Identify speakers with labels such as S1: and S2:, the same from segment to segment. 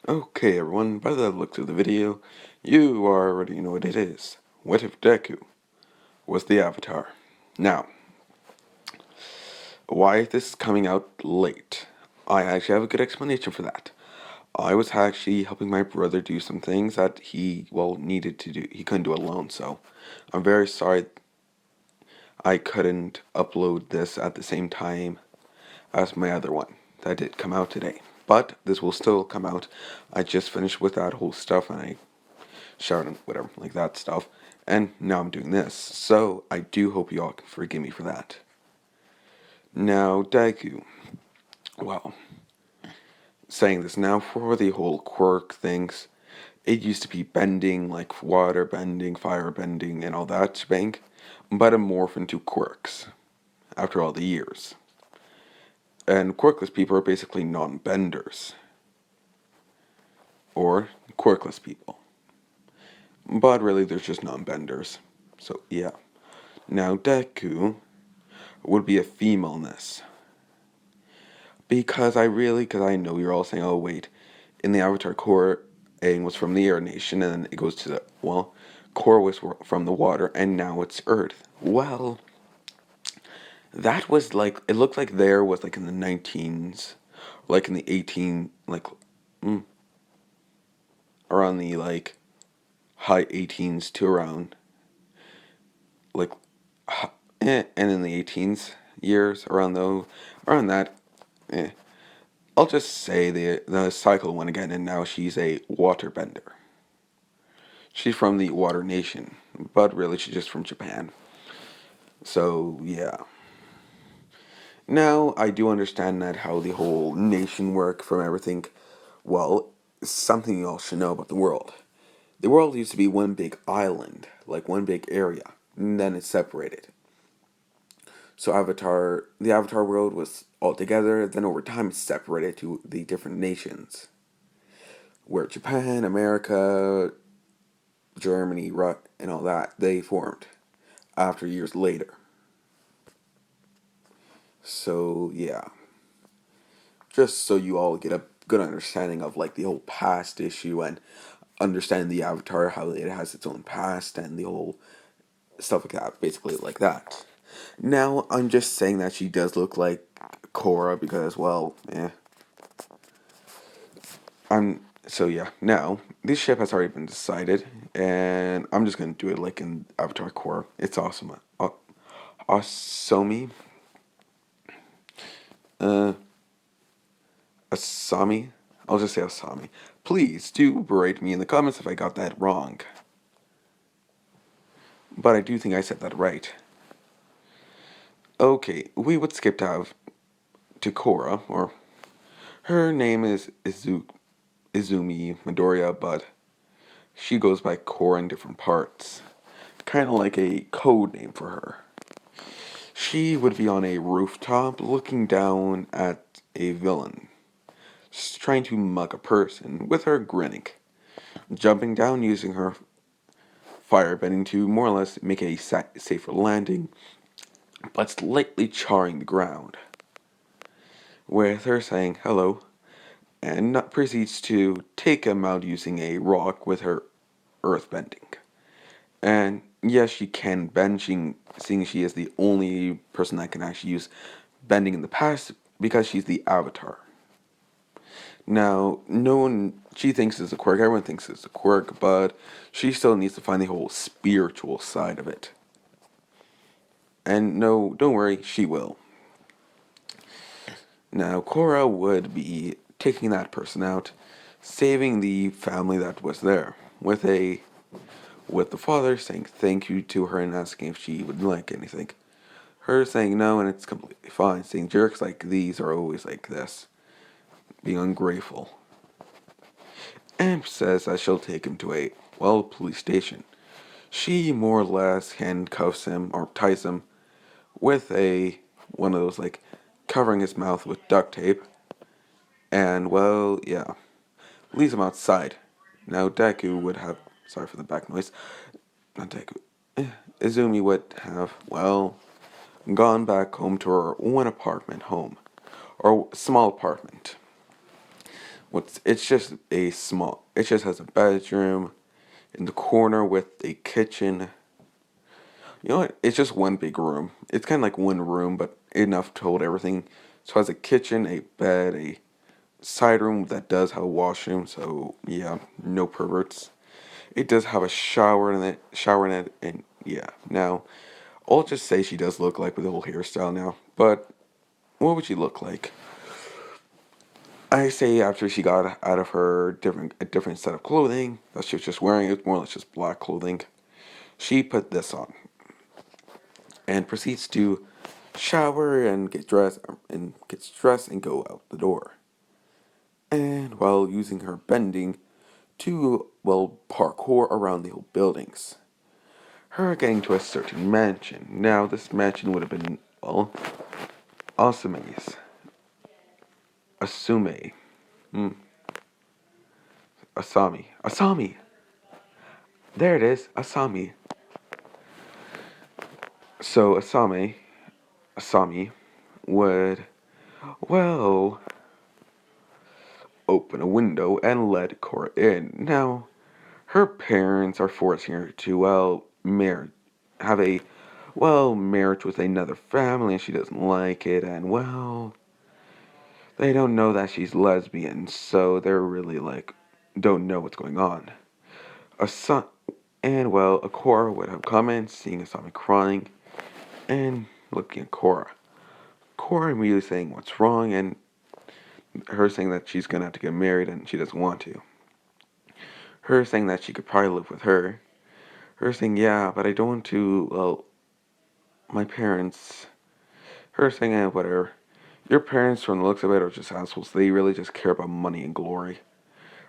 S1: Okay, everyone, by the look of the video, you already know what it is. What if Deku was the Avatar? Now, why is this coming out late? I actually have a good explanation for that. I was actually helping my brother do some things that he, needed to do. He couldn't do it alone, so I'm very sorry I couldn't upload this at the same time as my other one that did come out today. But this will still come out. I just finished with that whole stuff and I showered and whatever, like that stuff. And now I'm doing this. So I do hope you all can forgive me for that. Now, Deku. Well, saying this now for the whole quirk things, it used to be bending, like water bending, fire bending, and all that shebang, but it morphed into quirks after all the years. And quirkless people are basically non-benders, or quirkless people. But really, they're just non-benders. So yeah. Now Deku would be a femaleness. Because I know you're all saying, oh wait, in the Avatar Korra, Aang was from the Air Nation, and then it goes to Korra was from the water, and now it's Earth. Well, that was like, it looked like there was like in the 19s, like in the 18, mm, around the high 18s to around, like, and in the 18s years, around that, eh. I'll just say the cycle went again, and now she's a waterbender. She's from the Water Nation, but really she's just from Japan. So yeah. Now I do understand that how the whole nation work from everything. Well, something you all should know about the world. The world used to be one big island, like one big area, and then it's separated. So the Avatar world was all together. Then over time, it's separated to the different nations, where Japan, America, Germany, and all that, they formed after years later. So, yeah. Just so you all get a good understanding of like the whole past issue and understand the Avatar, how it has its own past and the whole stuff like that, basically like that. Now, I'm just saying that she does look like Korra because, so yeah, now, this ship has already been decided, and I'm just gonna do it like in Avatar Korra. It's awesome. Asami? Uh, Asami? I'll just say Asami. Please do berate me in the comments if I got that wrong. But I do think I said that right. Okay, we would skip to Korra, or her name is Izumi Midoriya, but she goes by Korra in different parts. Kind of like a code name for her. She would be on a rooftop looking down at a villain, trying to mug a person with her grinning, jumping down using her firebending to more or less make a safer landing, but slightly charring the ground, with her saying hello, and proceeds to take him out using a rock with her earthbending. And yes, she can bend, seeing she is the only person that can actually use bending in the past because she's the Avatar. Now, no one, she thinks it's a quirk, everyone thinks it's a quirk, but she still needs to find the whole spiritual side of it. And no, don't worry, she will. Now, Korra would be taking that person out, saving the family that was there, with the father saying thank you to her and asking if she would like anything. Her saying no, and it's completely fine, saying jerks like these are always like this, being ungrateful. Amp says that she'll take him to police station. She more or less handcuffs him or ties him with one of those covering his mouth with duct tape, and leaves him outside. Now Deku would have, sorry for the back noise, not Deku, Izumi would have, gone back home to her one apartment home, or small apartment. it's just it just has a bedroom in the corner with a kitchen. You know what? It's just one big room. It's kind of like one room, but enough to hold everything. So it has a kitchen, a bed, a side room that does have a washroom. So yeah, no perverts. It does have a shower in it, and yeah. Now, I'll just say she does look like with the whole hairstyle now. But what would she look like? I say after she got out of her a different set of clothing that she was just wearing, it was more or less just black clothing. She put this on and proceeds to shower and gets dressed and go out the door. And while using her bending to parkour around the old buildings. Her getting to a certain mansion. Now this mansion would have been Asume's. Asume. Hmm. Asami. Asami. There it is. Asami. So Asami would well open a window and let Cora in. Now, her parents are forcing her to, have a, marriage with another family, and she doesn't like it, and, they don't know that she's lesbian, so they're really, don't know what's going on. A son, and, a Cora would have come in, seeing Asami crying, and looking at Cora. Cora immediately saying what's wrong, and her saying that she's gonna have to get married, and she doesn't want to. Her saying that she could probably live with her. Her saying, yeah, but I don't want to, my parents. Her saying, whatever. Your parents, from the looks of it, are just assholes. They really just care about money and glory.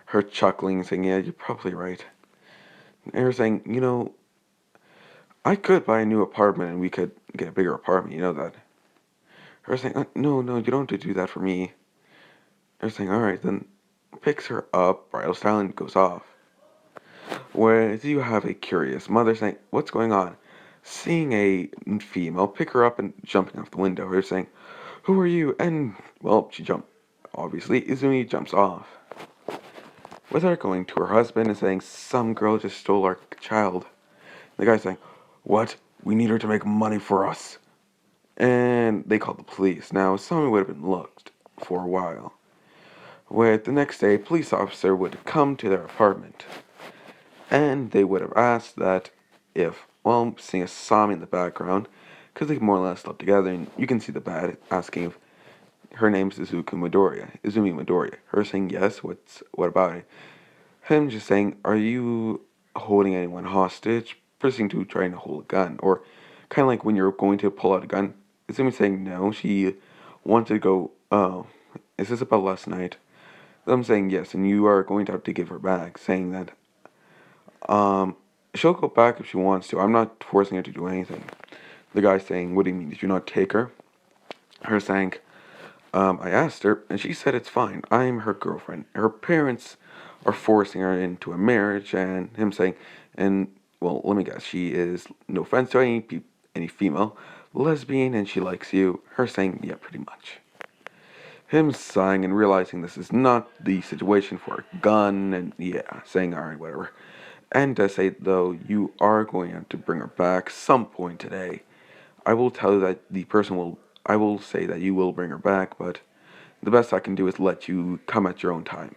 S1: Her chuckling, saying, yeah, you're probably right. And her saying, I could buy a new apartment and we could get a bigger apartment, you know that. Her saying, no, no, you don't have to do that for me. Her saying, alright, then picks her up, bridal style, and goes off. Whereas you have a curious mother saying, what's going on? Seeing a female pick her up and jumping off the window. Her saying, who are you? And, she jumped. Obviously, Izumi jumps off. With her going to her husband and saying, some girl just stole our child. The guy's saying, what? We need her to make money for us. And they called the police. Now, someone would have been looked for a while. With the next day, a police officer would come to their apartment. And they would have asked that if, seeing a Sami in the background, because they more or less slept together, and you can see the bat asking if her name's Izumi Midoriya. Her saying yes, what about it? Him just saying, are you holding anyone hostage? Proceeding to trying to hold a gun, or kind of like when you're going to pull out a gun. Izumi saying no, she wanted to go, oh, is this about last night? I'm saying yes, and you are going to have to give her back, saying that um, she'll go back if she wants to. I'm not forcing her to do anything. The guy saying, what do you mean? Did you not take her? Her saying, I asked her, and she said it's fine. I'm her girlfriend. Her parents are forcing her into a marriage, and him saying, and, let me guess, she is, no offense to any female, lesbian, and she likes you. Her saying, yeah, pretty much. Him sighing and realizing this is not the situation for a gun, and yeah, saying, alright, whatever. And to say, though, you are going to have to bring her back some point today. I will tell you that I will say that you will bring her back, but the best I can do is let you come at your own time.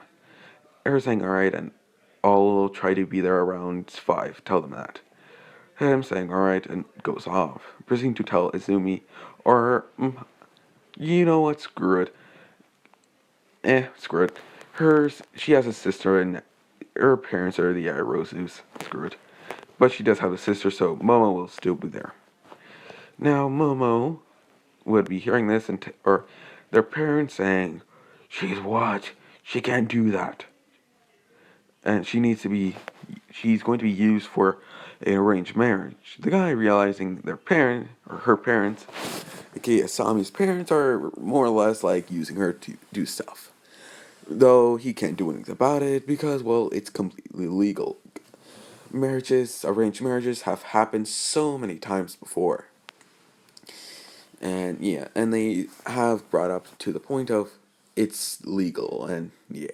S1: Her saying, alright, and I'll try to be there around 5. Tell them that. Him saying, alright, and goes off. Proceeding to tell Izumi, or, you know what, screw it. Screw it. She has a sister, and her parents are the Rosus. Screw it. But she does have a sister, so Momo will still be there. Now, Momo would be hearing this, or their parents saying, she's what? She can't do that. And she's going to be used for an arranged marriage. The guy realizing her parents, aka Asami's parents, are more or less like using her to do stuff. Though he can't do anything about it because, it's completely legal. Arranged marriages have happened so many times before. And yeah, and they have brought up to the point of it's legal, and yeah.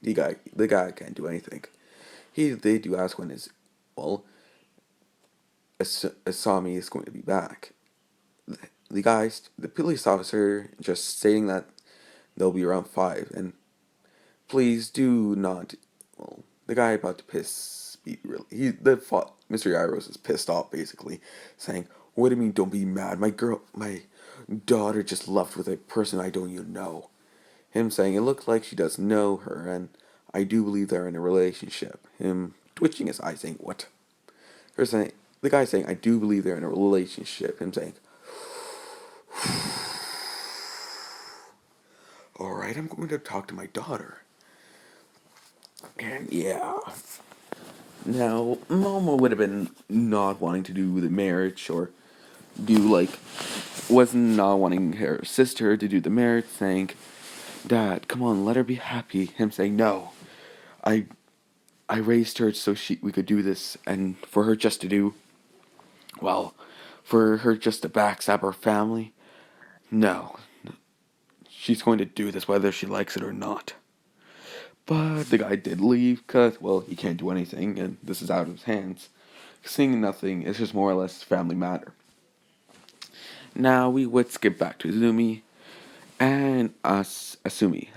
S1: The guy can't do anything. They do ask when his, well, Asami is going to be back. The police officer just stating that they'll be around 5, and please do not, well, the guy about to piss, Mr. Yairos is pissed off basically, saying, what do you mean don't be mad? My daughter just left with a person I don't even know. Him saying it looks like she does know her, and I do believe they're in a relationship. Him twitching his eye, saying, what? Her saying, the guy saying, I do believe they're in a relationship. Him saying, alright, I'm going to talk to my daughter. And yeah. Now, Momo would have been not wanting to do the marriage, or do like, wasn't not wanting her sister to do the marriage, saying, Dad, come on, let her be happy. Him saying, no, I I raised her so we could do this, and for her just to do, well, for her just to backstab her family, no, she's going to do this whether she likes it or not. But the guy did leave because, well, he can't do anything, and this is out of his hands. Seeing nothing, it's just more or less family matter. Now we would skip back to Izumi and Asami,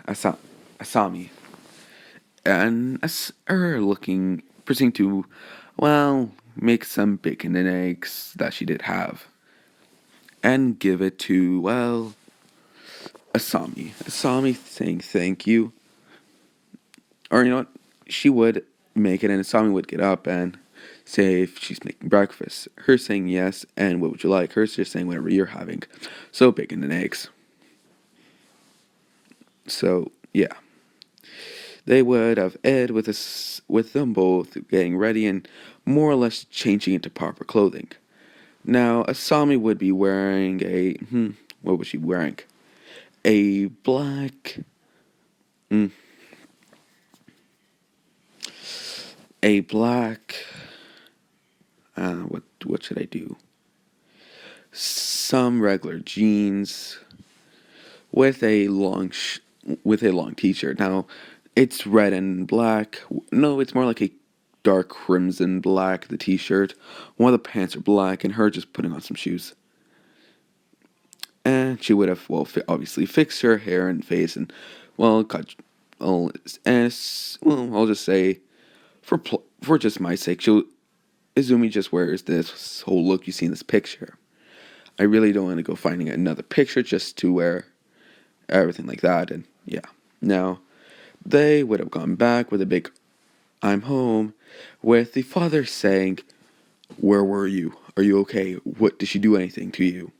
S1: and her looking, proceeding to, well, make some bacon and eggs that she did have, and give it to, well, Asami. Asami saying thank you, or you know what, she would make it, and Asami would get up and say if she's making breakfast. Her saying yes, and what would you like? Her just saying whatever you're having. So bacon and eggs. So yeah, they would have Ed with them both getting ready and more or less changing into proper clothing. Now Asami would be wearing what was she wearing? A black mm, a black what should I do? Some regular jeans with with a long t-shirt. Now, it's red and black. No, it's more like a dark crimson black. The t-shirt, one of the pants are black, and her just putting on some shoes. And she would have obviously fixed her hair and face and cut. Well, I'll just say for just my sake, Izumi just wears this whole look you see in this picture. I really don't want to go finding another picture just to wear everything like that, and yeah. Now, they would have gone back with a big I'm home, with the father saying, where were you? Are you okay? What, did she do anything to you?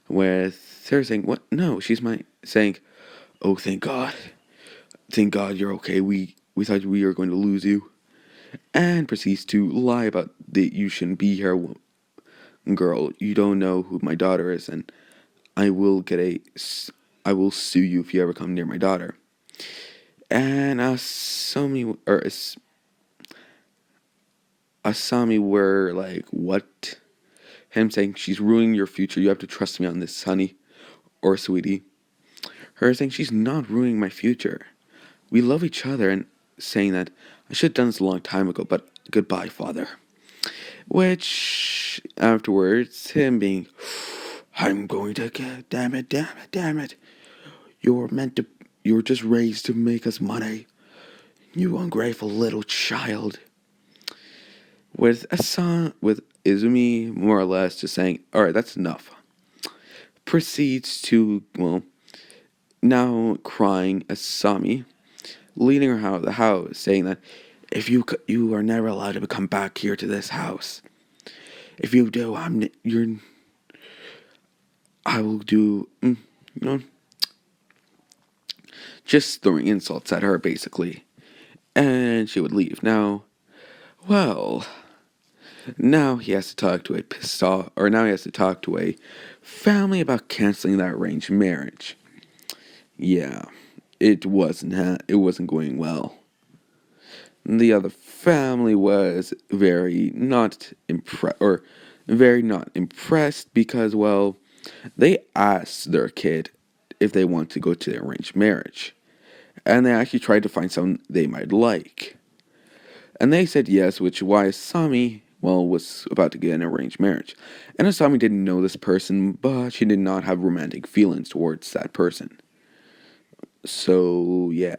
S1: With her saying, what? No, saying, oh, thank God. Thank God you're okay. We thought we were going to lose you. And proceeds to lie about that you shouldn't be here, girl. You don't know who my daughter is, and I will I will sue you if you ever come near my daughter. And Asami were like, what? Him saying, she's ruining your future. You have to trust me on this, honey. Or sweetie. Her saying, she's not ruining my future. We love each other, and saying that, I should have done this a long time ago, but goodbye, father. Which, afterwards, him being, I'm going to get, damn it, damn it, damn it. You were just raised to make us money. You ungrateful little child. With Izumi more or less just saying, alright, that's enough. Proceeds to, now crying Asami, leading her out of the house, saying that if you are never allowed to come back here to this house. If you do, I will do, just throwing insults at her basically. And she would leave. Now he has to talk to a pissed off, or now he has to talk to a family about canceling that arranged marriage. Yeah, it wasn't going well. The other family was very not impressed because, they asked their kid if they want to go to the arranged marriage. and they actually tried to find someone they might like. And they said yes, which why Asami, well, was about to get an arranged marriage. And Asami didn't know this person, but she did not have romantic feelings towards that person. So, yeah.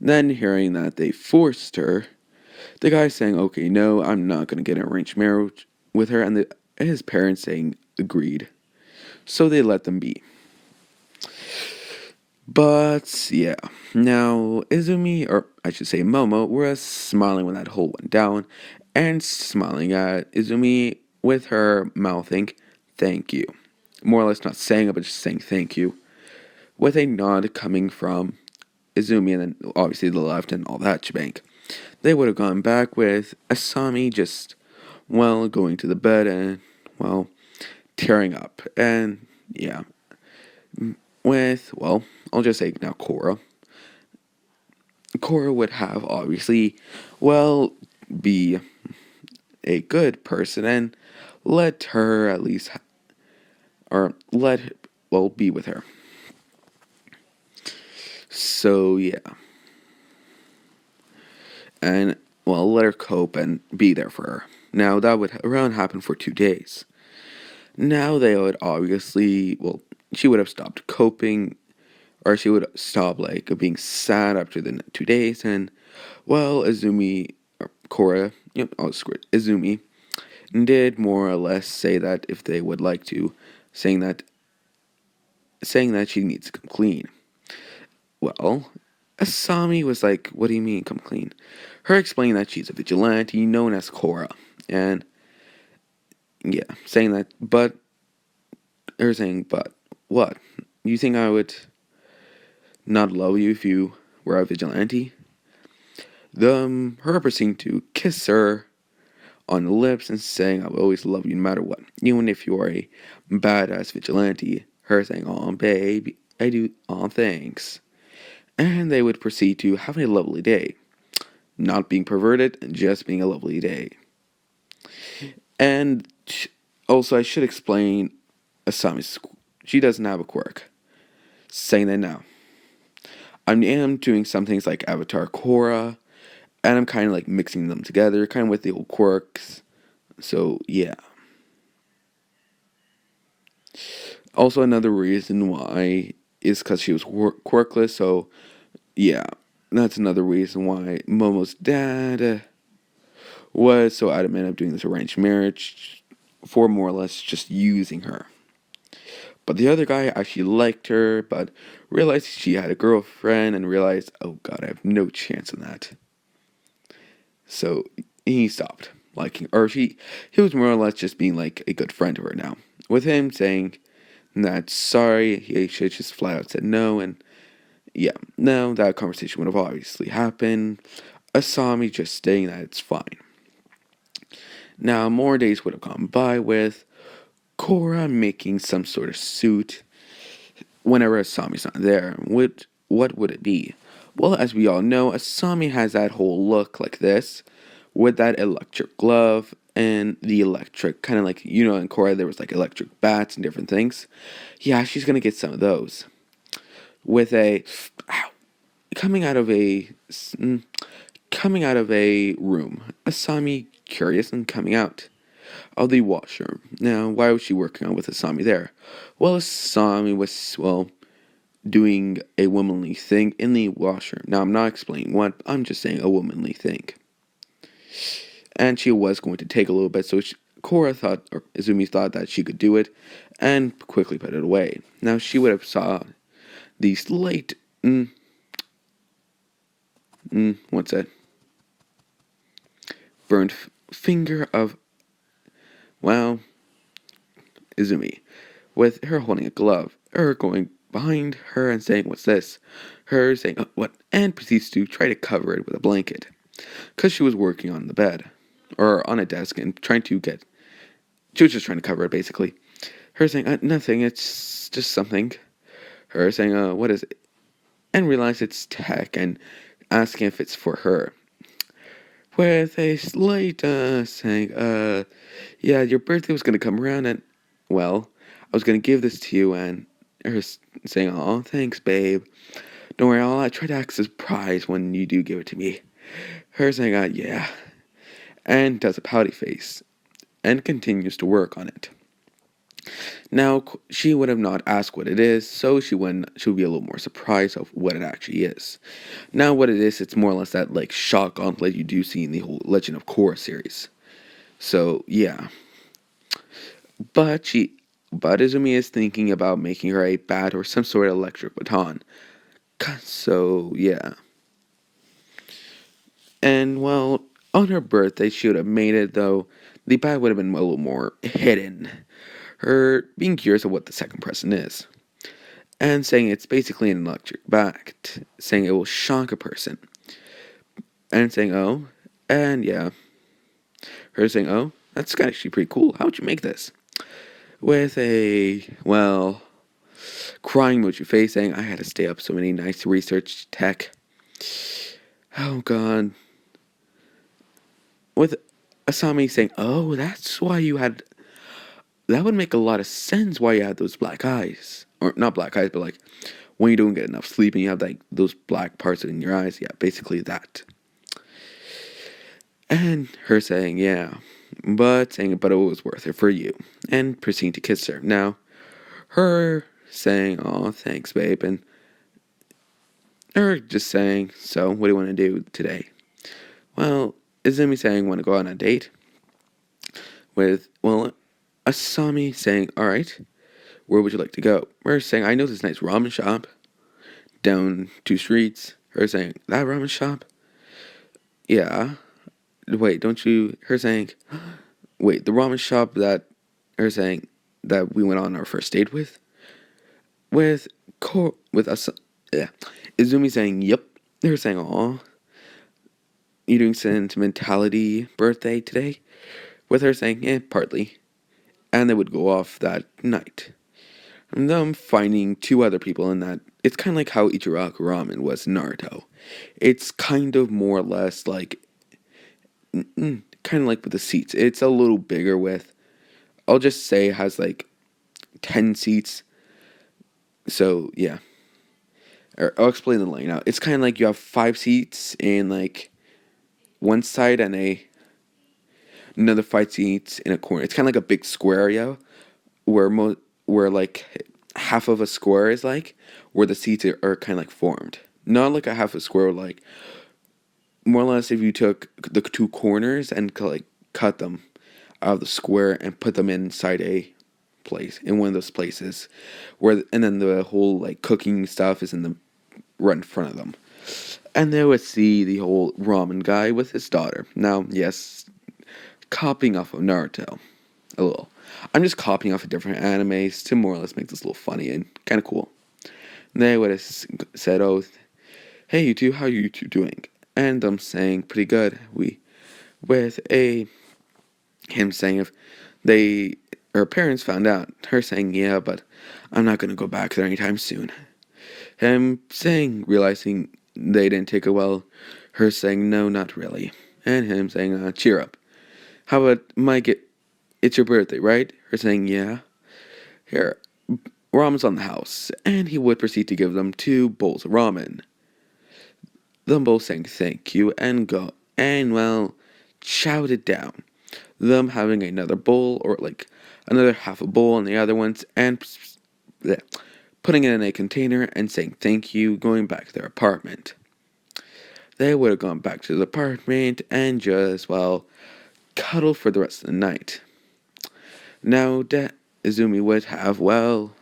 S1: Then, hearing that they forced her, the guy saying, okay, no, I'm not going to get an arranged marriage with her, and his parents saying agreed. So they let them be. But, yeah. Now, Izumi, or I should say Momo, was smiling when that hole went down, and smiling at Izumi with her mouthing, thank you. More or less not saying it, but just saying thank you. With a nod coming from Izumi, and then obviously the left and all that shebang. They would have gone back with Asami just, well, going to the bed and, well, tearing up. And, yeah. With, well, I'll just say now Korra. Korra would have, obviously, well, be a good person and let her at least, or let, well, be with her. So, yeah. And, well, let her cope and be there for her. Now, that would around happen for 2 days. Now they would obviously, well, she would have stopped coping, or she would stop, like, being sad after the 2 days, and, well, Izumi, or Korra, I'll screw it, Izumi, did more or less say that if they would like to, saying that she needs to come clean. Well, Asami was like, what do you mean come clean? Her explaining that she's a vigilante known as Korra, and yeah, saying that, but her saying, but what? You think I would not love you if you were a vigilante? Her proceeding to kiss her on the lips and saying, I will always love you no matter what, even if you are a badass vigilante. Her saying, aw, babe, I do, aw, thanks. And they would proceed to have a lovely day. Not being perverted, and just being a lovely day. And also, I should explain Asami's, she doesn't have a quirk. Saying that now. I am doing some things like Avatar Korra, and I'm kind of like mixing them together, kind of with the old quirks. So, yeah. Also, another reason why is because she was quirkless, so, yeah. That's another reason why Momo's dad was so adamant of doing this arranged marriage for more or less just using her. But the other guy actually liked her, but realized she had a girlfriend and realized, oh god, I have no chance in that. So he stopped liking, or he was more or less just being like a good friend to her now. With him saying that sorry, he should just flat out said no, and yeah, no, that conversation would have obviously happened. Asami just saying that it's fine. Now, more days would have gone by with Korra making some sort of suit whenever Asami's not there. What would it be? Well, as we all know, Asami has that whole look like this, with that electric glove and the electric, kind of like, in Korra there was like electric bats and different things. Yeah, she's gonna get some of those. With a, ow, coming out of a, coming out of a room, Asami curious and coming out of the washroom. Now, why was she working on with Asami there? Well, Asami was, well, doing a womanly thing in the washroom. Now, I'm not explaining what, I'm just saying a womanly thing. And she was going to take a little bit, so Korra thought, or Izumi thought that she could do it, and quickly put it away. Now, she would have saw the slight, what's that? Burned finger of, well, Izumi, with her holding a glove, her going behind her and saying, what's this? Her saying, oh, what? And proceeds to try to cover it with a blanket. Because she was working on the bed, or on a desk, and she was just trying to cover it, basically. Her saying, nothing, it's just something. Her saying, what is it? And realize it's tech, and asking if it's for her. With a slight, saying, yeah, your birthday was going to come around, and, well, I was going to give this to you, and her saying, oh, thanks, babe. Don't worry, I'll try to act surprised when you do give it to me. Her saying, yeah. And does a pouty face. And continues to work on it. Now, she would have not asked what it is, so she would be a little more surprised of what it actually is. Now, what it is, it's more or less that, like, shock gauntlet you do see in the whole Legend of Korra series. So, yeah. But Izumi is thinking about making her a bat or some sort of electric baton. So, yeah. And, well, on her birthday, she would have made it, though the bat would have been a little more hidden. Her being curious of what the second present is. And saying it's basically an electric bat, saying it will shock a person. And saying, oh, and yeah. Her saying, oh, that's actually pretty cool. How'd you make this? With a, well, crying emoji face saying, I had to stay up so many nights to research tech. Oh, God. With Asami saying, oh, that's why you had, that would make a lot of sense why you had those black eyes. Or not black eyes, but like, when you don't get enough sleep and you have like those black parts in your eyes. Yeah, basically that. And her saying, yeah, but it was worth it for you. And proceeding to kiss her. Now, her saying, oh, thanks, babe. And her just saying, so, what do you want to do today? Well, Izumi saying, want to go on a date? With, well, Asami saying, alright, where would you like to go? Her saying, I know this nice ramen shop down 2 streets. Her saying, that ramen shop? Yeah. Wait, don't you... Her saying... Wait, the ramen shop that... Her saying... That we went on our first date with? With us... Yeah. Izumi saying, yep. Her saying, aw. You doing sentimentality birthday today? With her saying, partly. And they would go off that night. And them finding 2 other people in that... It's kind of like how Ichiraku Ramen was Naruto. It's kind of more or less like... kind of like with the seats. It's a little bigger with, I'll just say it has like 10 seats. So, yeah. I'll explain the layout. It's kind of like you have 5 seats in like one side and another 5 seats in a corner. It's kind of like a big square area where like half of a square is like where the seats are kind of like formed. Not like a half a square, like more or less if you took the 2 corners and like cut them out of the square and put them inside a place, in one of those places and then the whole like cooking stuff is in the right in front of them. And they would see the whole ramen guy with his daughter. Now, yes, copying off of Naruto a little. I'm just copying off of different animes to more or less make this a little funny and kind of cool. And they would have said, oh, hey you two, how are you two doing? And I'm saying pretty good. With him saying if her parents found out, her saying, yeah, but I'm not going to go back there anytime soon. Him saying, realizing they didn't take it well, her saying, no, not really. And him saying, cheer up. How about Mike, it's your birthday, right? Her saying, yeah. Here, ramen's on the house. And he would proceed to give them 2 bowls of ramen. Them both saying thank you and go, and well, chow it down. Them having another bowl, or like another half a bowl on the other ones, and putting it in a container and saying thank you, going back to their apartment. They would have gone back to the apartment and just, well, cuddled for the rest of the night. Now, Izumi would have, well,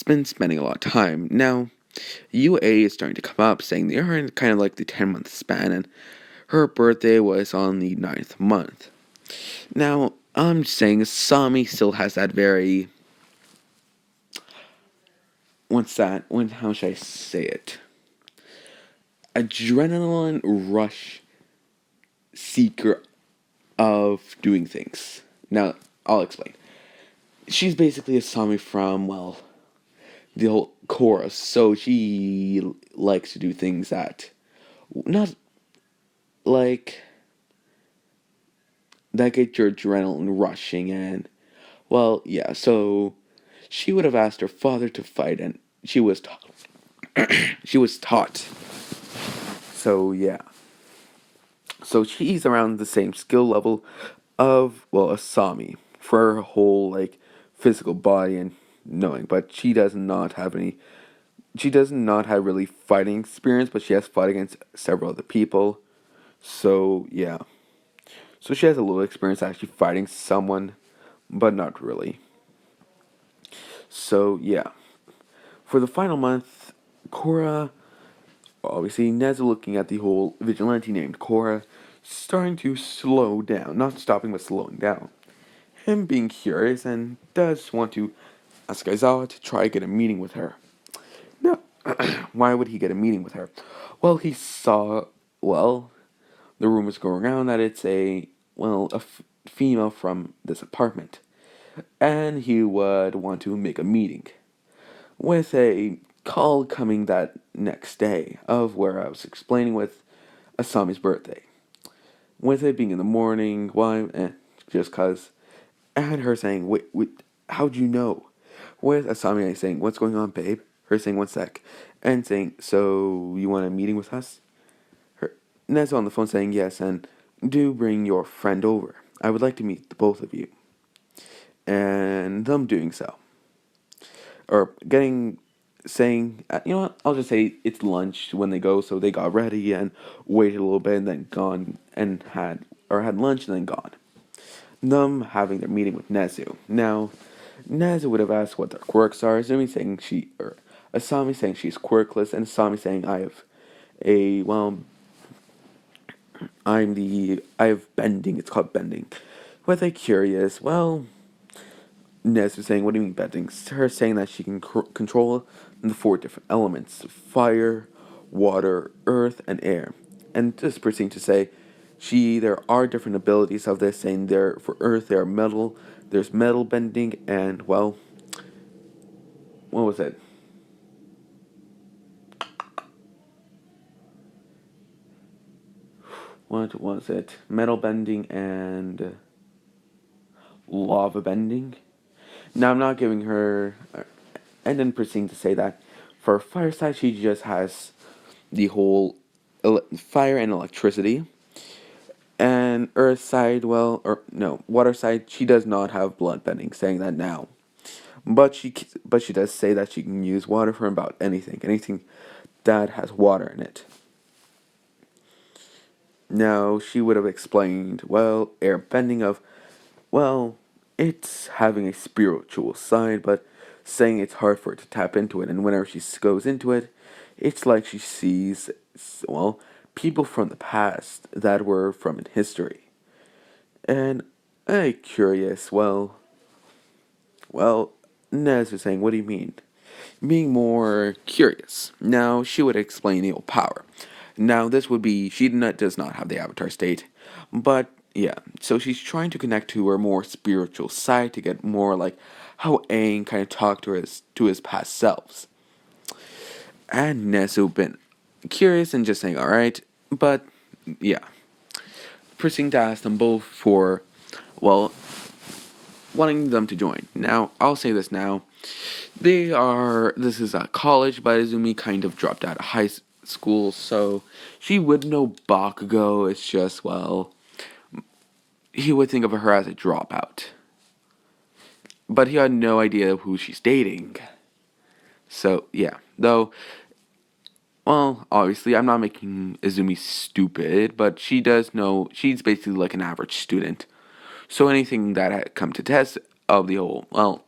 S1: been spending a lot of time. Now, UA is starting to come up, saying they are in kind of like the 10-month span, and her birthday was on the 9th month. Now, I'm saying Sami still has that very... What's that? How should I say it? Adrenaline rush seeker of doing things. Now, I'll explain. She's basically a Sami from, well, the whole chorus, so she likes to do things that, not like, that get your adrenaline rushing, and, well, yeah, so she would have asked her father to fight, and she was taught. She was taught. So yeah. So she's around the same skill level of, well, Asami for her whole like physical body and knowing, but she does not have any. She does not have really fighting experience, but she has fought against several other people. So yeah. So she has a little experience actually fighting someone, but not really. So yeah. For the final month, Korra, obviously Nezu looking at the whole vigilante named Korra, starting to slow down. Not stopping, but slowing down. Him being curious and does want to ask Aizawa to try get a meeting with her. No, why would he get a meeting with her? Well, he saw, well, the rumors go around that it's a female from this apartment. And he would want to make a meeting. With a call coming that next day of where I was explaining with Asami's birthday. With it being in the morning, why, just cause. And her saying, wait, how'd you know? With Asami saying, what's going on, babe? Her saying, one sec. And saying, so you want a meeting with us? Her Nezu on the phone saying, yes, and do bring your friend over. I would like to meet the both of you. And them doing so. Or saying, you know what, I'll just say it's lunch when they go, so they got ready and waited a little bit and then gone and had lunch and then gone. Them having their meeting with Nezu. Now, Nezu would have asked what their quirks are, Asami saying she's quirkless, and Asami saying I have bending, it's called bending. Were they curious? Well, Nez was saying, what do you mean bending? Her saying that she can control the four different elements: fire, water, earth, and air. And just proceeding to say, there are different abilities of this, saying there, for earth, there's metal bending, and, well, what was it? What was it? Metal bending and lava bending? Now, I'm not giving her. And then proceeding to say that for fire side, she just has the whole fire and electricity. And earth side, well, or no, water side, she does not have blood bending, saying that now. But she does say that she can use water for about anything that has water in it. Now, she would have explained, well, air bending of, well, it's having a spiritual side, but saying it's hard for her to tap into it, and whenever she goes into it, it's like she sees, well, people from the past that were from in history. And I curious, well, Nez was saying, what do you mean? Being more curious. Now, she would explain the old power. Now, this would be, does not have the avatar state, but yeah, so she's trying to connect to her more spiritual side to get more like how Aang kind of talked to his past selves. And Nezu been curious and just saying, alright, but yeah, proceeding to ask them both for, well, wanting them to join. Now, I'll say this now. This is a college, but Izumi kind of dropped out of high school, so she would know Bakugo. It's just, well, he would think of her as a dropout. But he had no idea who she's dating. So, yeah. Though, well, obviously, I'm not making Izumi stupid, but she does know she's basically like an average student. So anything that had come to test of the whole, well,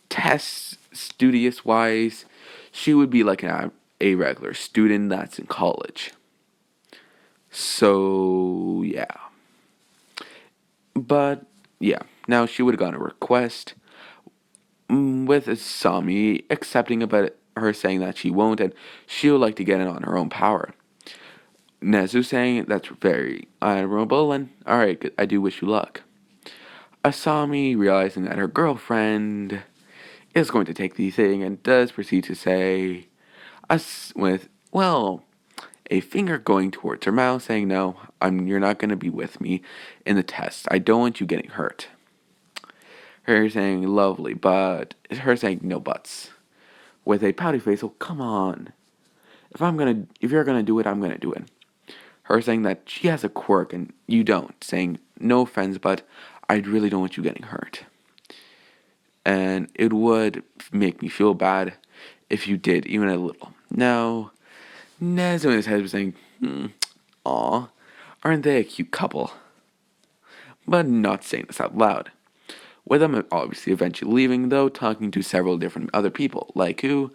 S1: test studious wise, she would be like a regular student that's in college. So, yeah. But, yeah. Now she would have gotten a request with Asami accepting about her saying that she won't and she would like to get it on her own power. Nezu saying that's very admirable and alright, I do wish you luck. Asami realizing that her girlfriend is going to take the thing and does proceed to say, us with, well, a finger going towards her mouth, saying, no, you're not going to be with me in the test. I don't want you getting hurt. Her saying, lovely, but her saying, no buts. with a pouty face. Oh, come on. If you're gonna do it, I'm gonna do it. Her saying that she has a quirk and you don't, saying, no offense, but I really don't want you getting hurt. And it would make me feel bad if you did, even a little. Now, Nezu in his head was saying, aw, aren't they a cute couple? But not saying this out loud. With them obviously eventually leaving, though, talking to several different other people. Like who?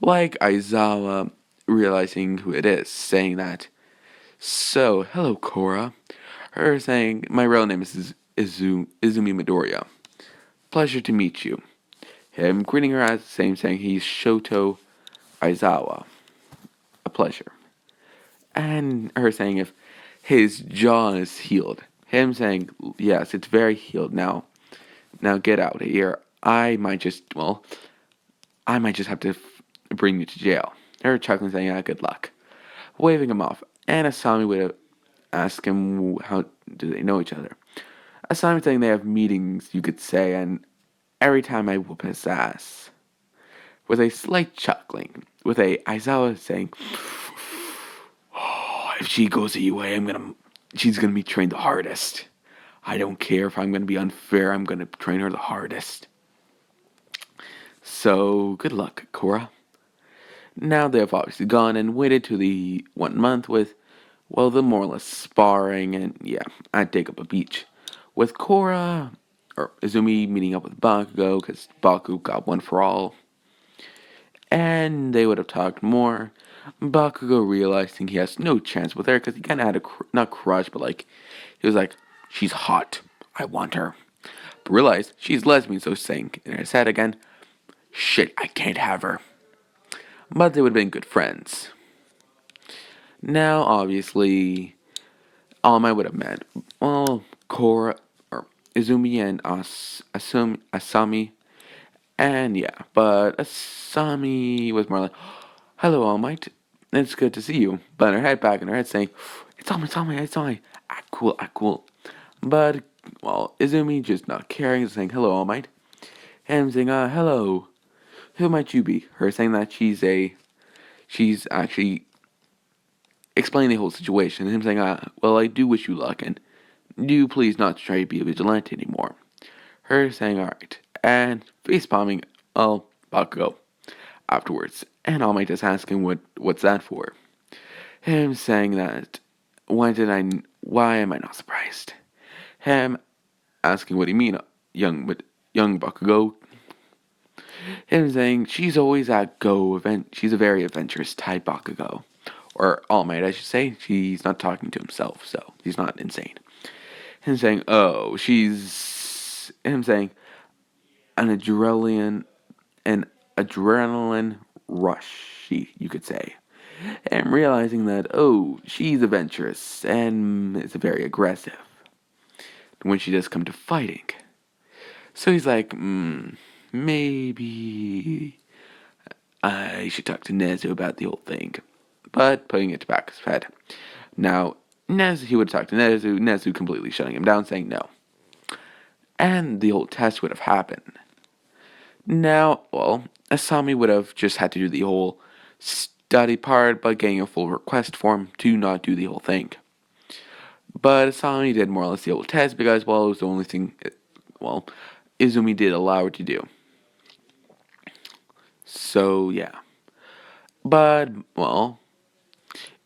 S1: Like Aizawa, realizing who it is, saying that, so, hello, Korra. Her saying, my real name is Izumi Midoriya. Pleasure to meet you. Him greeting her as the same, saying he's Shoto Aizawa. A pleasure. And her saying if his jaw is healed. Him saying, yes, it's very healed now. Now get out of here. I might just have to bring you to jail. Her chuckling saying, good luck. Waving him off. And Asami would ask him how do they know each other. Asami saying they have meetings, you could say, and every time I whoop his ass. With a slight chuckling. With a Aizawa saying, oh, if she goes to UA, she's gonna be trained the hardest. I don't care if I'm gonna be unfair, I'm gonna train her the hardest. So, good luck, Korra. Now they have obviously gone and waited to the 1 month with, well, the more or less sparring and, yeah, at Up a Beach. With Korra, or Izumi meeting up with Bakugo, because Baku got one for all. And they would have talked more. Bakugo realizing he has no chance with her, because he kind of had a, not crush, but like, he was like, she's hot, I want her. But realized she's lesbian, so saying in his head again, shit, I can't have her. But they would have been good friends. Now, obviously, All Might would have met, well, Korra, or Izumi and Asami, and yeah, but Asami was more like, hello, All Might, it's good to see you. But her head back in her head saying, it's All Might, act cool. But, well, Izumi just not caring, saying, hello, All Might, and saying, hello, who might you be? Her saying that she's actually explaining the whole situation, and him saying, well, I do wish you luck, and do please not try to be a vigilante anymore. Her saying, alright, and face palming, Bakugo afterwards, and All Might just asking what's that for? Him saying that, why am I not surprised? Him asking what do you mean, young Bakugo? Him saying, she's always at she's a very adventurous type Bakugo. Or All Might, I should say. He's not talking to himself, so he's not insane. Him saying, oh, him saying, an adrenaline rush, you could say. And realizing that, oh, she's adventurous and is very aggressive when she does come to fighting. So he's like, maybe I should talk to Nezu about the whole thing. But putting it back his head. Now, he would talk to Nezu completely shutting him down, saying no. And the whole test would have happened. Now, well, Asami would have just had to do the whole study part, but getting a full request form to not do the whole thing. But Asami did more or less the whole test because, well, it was the only thing, well, Izumi did allow her to do. So, yeah. But, well,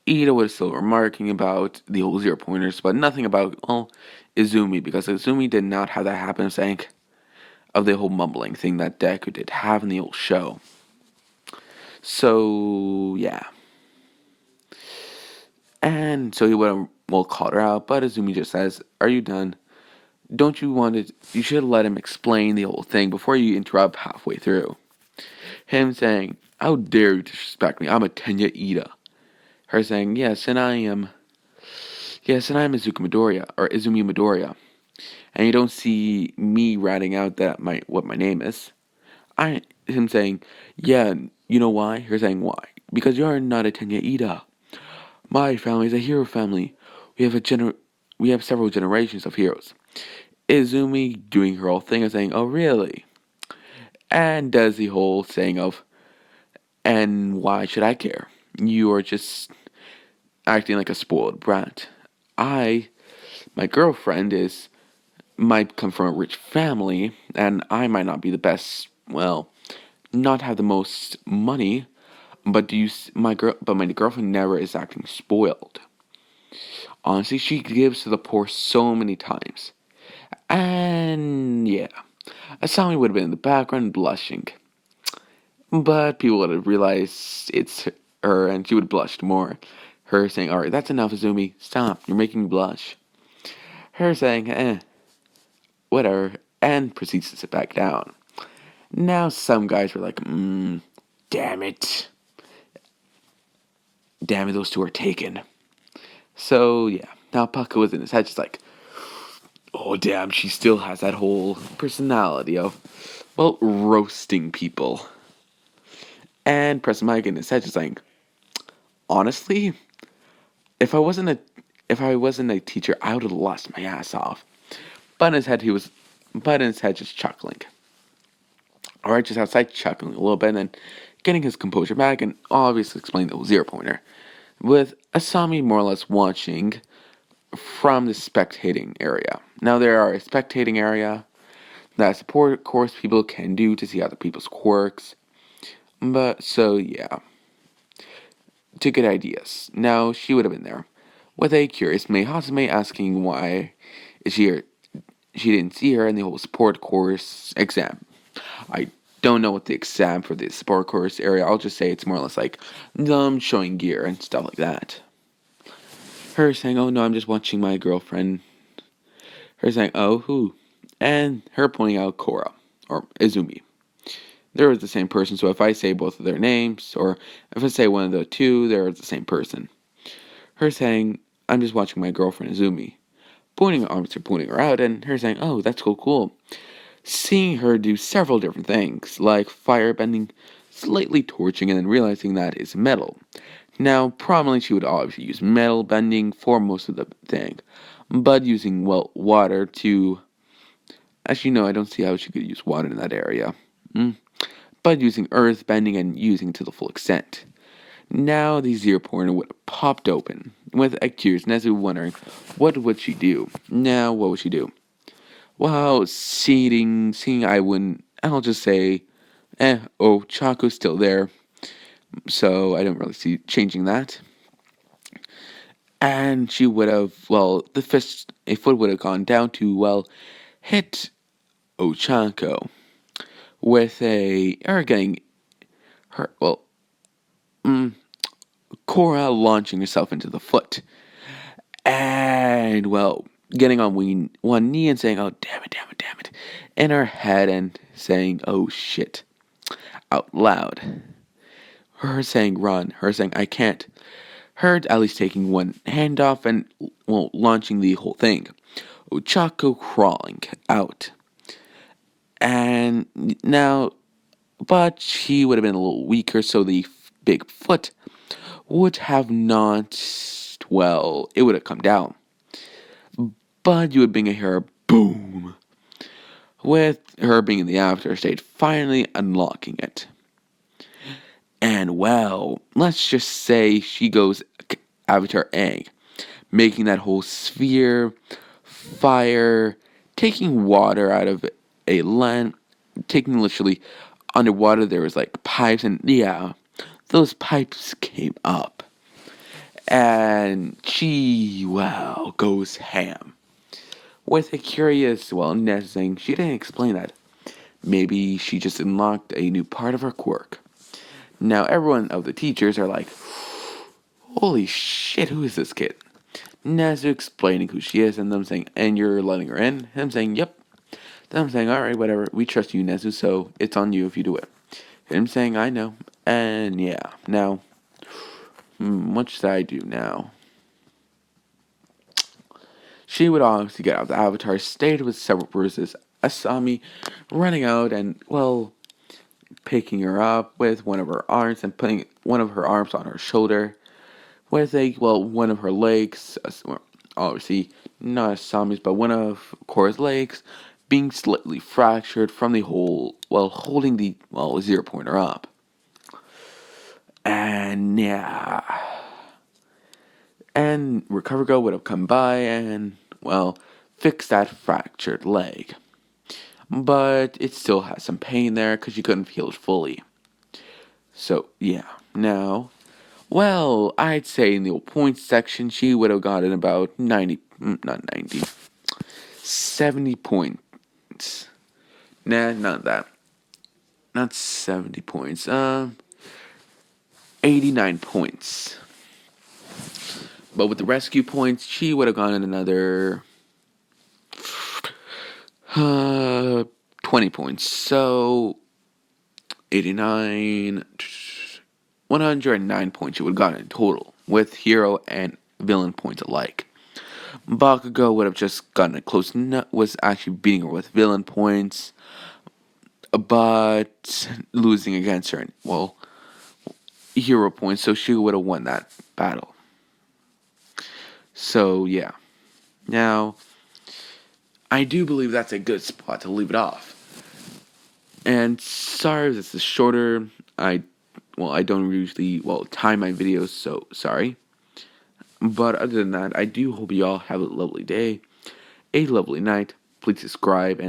S1: Ida was still remarking about the whole 0-pointers, but nothing about, well, Izumi, because Izumi did not have that happen, saying, of the whole mumbling thing that Deku did have in the old show. So, yeah. And so he would have, well, called her out, but Izumi just says, are you done? Don't you want it? You should let him explain the whole thing before you interrupt halfway through. Him saying, how dare you disrespect me? I'm a Tenya Ida. Her saying, yes, and I am Izumi Midoriya. And you don't see me ratting out that what my name is. Him saying, yeah, you know why? Her saying, why? Because you're not a Tenya Ida. My family is a hero family. We have several generations of heroes. Izumi doing her whole thing and saying, oh really? And does the whole saying of, And why should I care? You are just acting like a spoiled brat. I, my girlfriend might come from a rich family, and I might not be the best, well, not have the most money, but my girlfriend never is acting spoiled. Honestly, she gives to the poor so many times. And yeah, Asami would have been in the background blushing. But people would have realized it's her and she would have blushed more. Her saying, alright, that's enough, Izumi. Stop, you're making me blush. Her saying, whatever, and proceeds to sit back down. Now some guys were like, damn it. Damn it, those two are taken. So yeah, now Pucka was in his head just like, oh damn, she still has that whole personality of, well, roasting people. And press mic in his head just like, honestly, if I wasn't a if I wasn't a teacher, I would have lost my ass off. But in his head just chuckling. Alright, just outside chuckling a little bit and then getting his composure back and obviously explaining the 0 pointer. With Asami more or less watching from the spectating area. Now there are a spectating area that support course people can do to see other people's quirks. But so yeah. To get ideas. Now she would have been there. With a curious Mei Hasume asking why is she didn't see her in the whole support course exam. I don't know what the exam for the support course area. I'll just say it's more or less like them showing gear and stuff like that. Her saying, "Oh no, I'm just watching my girlfriend." Her saying, "Oh who?" And her pointing out Korra or Izumi. They're the same person, so if I say both of their names, or if I say one of the two, they're the same person. Her saying, "I'm just watching my girlfriend Izumi." Pointing arms to pointing her out, and her saying, "Oh, that's cool." Seeing her do several different things, like firebending, slightly torching, and then realizing that it's metal. Now, probably she would obviously use metal bending for most of the thing, but using, well, water to... Actually, no, I don't see how she could use water in that area. But using earth bending and using to the full extent. Now the 0 pointer would have popped open, with a curious Nezu wondering, what would she do? Now, what would she do? Well, seeing I wouldn't, I'll just say, Chaco's still there, so I don't really see changing that. And she would have, well, a foot would have gone down to, well, hit Ochako with getting her, well, Korra launching herself into the foot. And, well, getting on one knee and saying, oh, damn it, in her head and saying, oh, shit, out loud. Her saying, run. Her saying, I can't. Her at least taking one hand off and, well, launching the whole thing. Ochako crawling out. And now, but she would have been a little weaker, so the big foot would have not, well, it would have come down. But you would bring a hair boom. With her being in the after state, finally unlocking it. And well, let's just say she goes Avatar egg, making that whole sphere, fire, taking water out of a land, taking literally underwater. There was like pipes, and yeah, those pipes came up, and she, well, goes ham with a curious, well, Ness saying she didn't explain that. Maybe she just unlocked a new part of her quirk. Now everyone of the teachers are like, holy shit, who is this kid? Nezu explaining who she is, and them saying, and you're letting her in? Him saying, yep. Them saying, alright, whatever, we trust you, Nezu, so it's on you if you do it. Him saying, I know. And yeah, now, what should I do now? She would obviously get out of the avatar, stayed with several bruises, Asami running out and, well, picking her up with one of her arms and putting one of her arms on her shoulder with one of her legs, obviously not Asami's, but one of Korra's legs being slightly fractured from the hole while holding the, well, 0 pointer up. And yeah. And Recover Girl would have come by and, well, fix that fractured leg. But it still has some pain there because she couldn't heal it fully. So, yeah. Now, well, I'd say in the points section, she would have gotten about 90, not 90, 70 points. Nah, not that. Not 70 points. 89 points. But with the rescue points, she would have gotten another 20 points. So 89, 109 points she would have gotten in total, with hero and villain points alike. Bakugo would have just gotten a close was actually beating her with villain points, but losing against her, well, hero points, so she would have won that battle. So, yeah. Now, I do believe that's a good spot to leave it off. And sorry if this is shorter. I don't usually, time my videos, so sorry. But other than that, I do hope you all have a lovely day, a lovely night. Please subscribe and